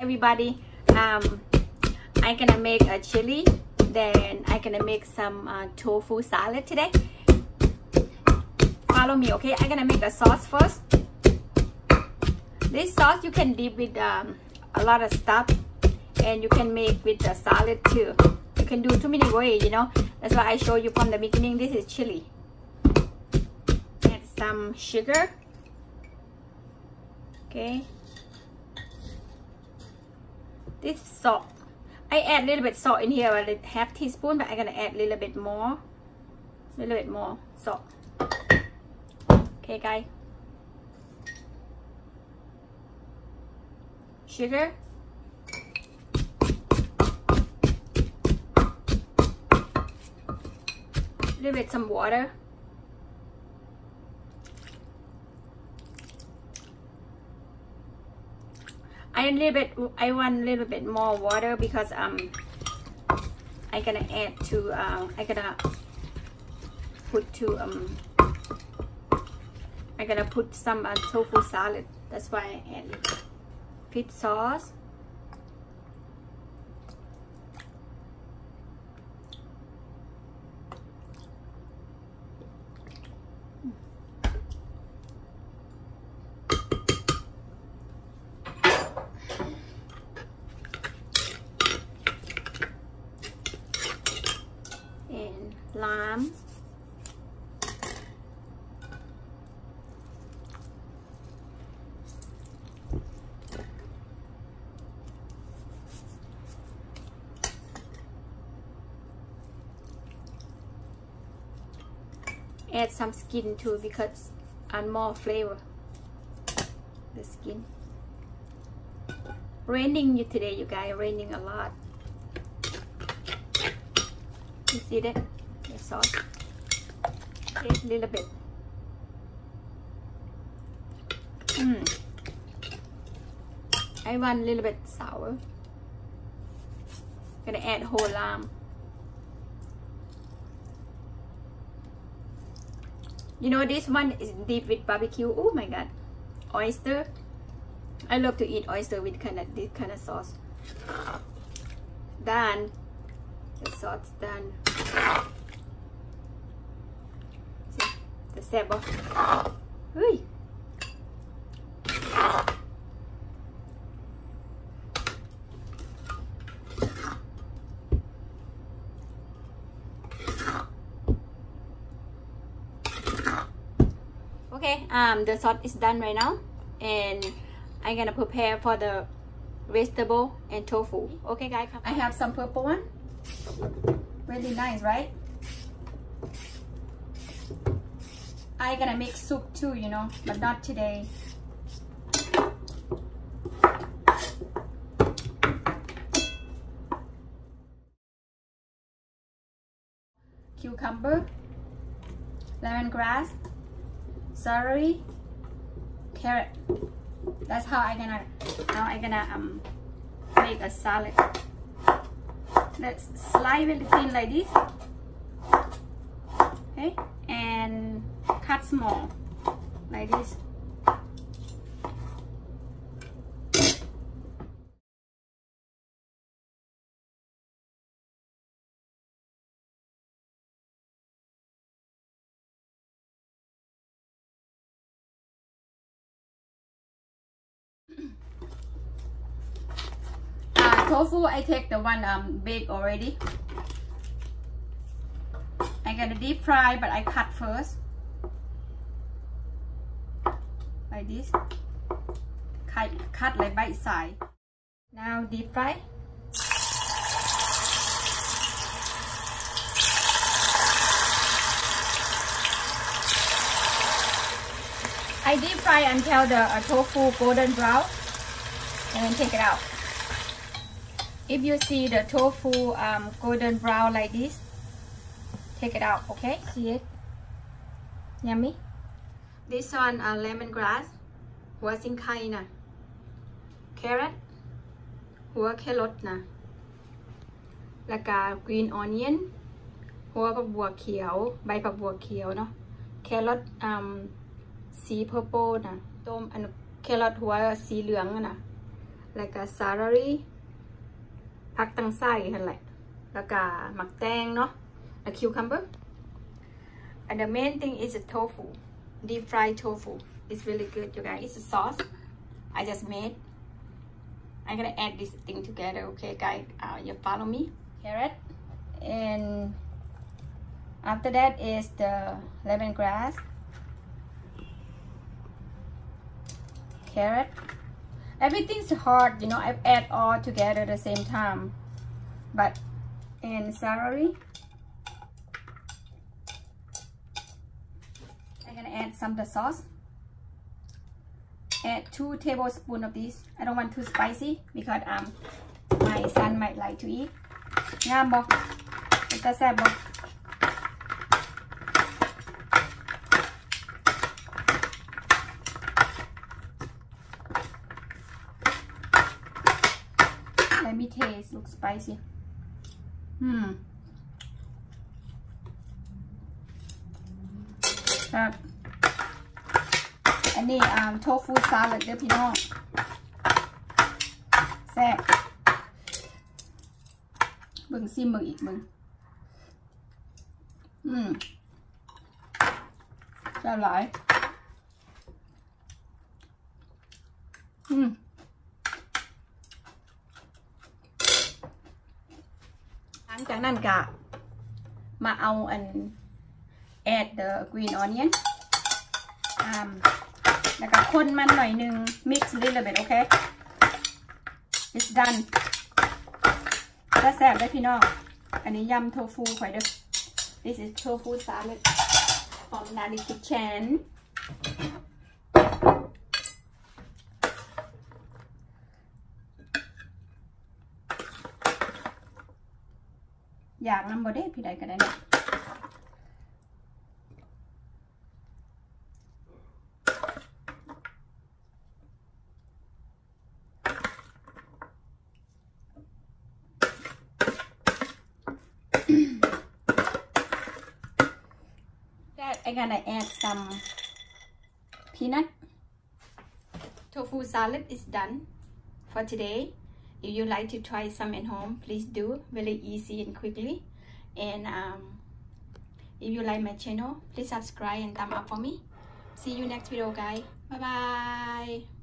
Everybody, I'm gonna make a chili, then I'm gonna make some tofu salad today. Follow me, okay? I'm gonna make a sauce first. This sauce you can dip with a lot of stuff, and you can make with the salad too. You can do too many ways, you know. That's why I show you from the beginning. This is chili. Add some sugar, okay. This salt, I add a little bit salt in here, a half teaspoon, but I'm gonna add a little bit more salt. Okay, guys. Sugar. A little bit some water. I want a little bit more water because I'm gonna add to I'm gonna put some tofu salad. That's why I add fish sauce. Lime, add some skin too because and more flavor. The skin. Raining today, you guys. Raining a lot. You see that? The sauce. Okay, a little bit. I want a little bit sour. Gonna add whole lime. You know this one is deep with barbecue. Oh my god, oyster. I love to eat oyster with this kind of sauce. Done. The sauce done. See the sebo. Ui. Okay, the sauce is done right now, and I'm gonna prepare for the vegetable and tofu. Okay, guys, I have some purple one. Really nice, right? I'm gonna make soup too, you know, but not today. Cucumber, lemongrass, celery, carrot. That's how I'm gonna make a salad. Let's slice it thin like this, okay, and cut small like this. Tofu, I take the one baked already. I'm gonna deep fry, but I cut first like this. Cut like bite size. Now deep fry. I deep fry until the tofu golden brown, and then take it out. If you see the tofu golden brown like this, take it out, okay? See it? Yummy. This one lemongrass, หัวซิงไคนะ carrot หัวแครอทนะ แล้วก็ green onion หัวผักบัวเขียวใบผักบัวเขียวเนาะ carrot สี purple นะต้มอัน carrot หัวสีเหลืองนะ like a celery ผักตั้งไส้หั่นแหละแล้วก็หมักแตงเนาะ a cucumber and the main thing is the tofu deep fried tofu it's really good you guys it's a sauce I just made I'm gonna add this thing together okay guys you follow me carrot and after that is the lemongrass carrot everything's hard you know I add all together at the same time but and celery I'm gonna add some of the sauce add 2 tablespoons of this I don't want too spicy because my son might like to eat งามบ่เป็นตาแซ่บบ่Let me taste. Looks spicy.อันนี้tofu salad เด้อพี่น้องแซ่บเบิ่งซิมเบิ่งอีกเบิ่งแซ่บหลายหลังจากนั้นก็มาเอาadd the green onion แล้วก็คนมันหน่อยนึง mix a little bit okay it's done แล้วแซ่บได้พี่น้องอันนี้ยำโทฟูข่อยเด้อ this is tofu salad from Naly kitchenอยากนำบ่ได้พี่ใดก็ได้เนี่ยI'm gonna add some peanut tofu salad is done for today if you like to try some at home please do very easy and quickly and if you like my channel please subscribe and thumb up for me see you next video guys bye bye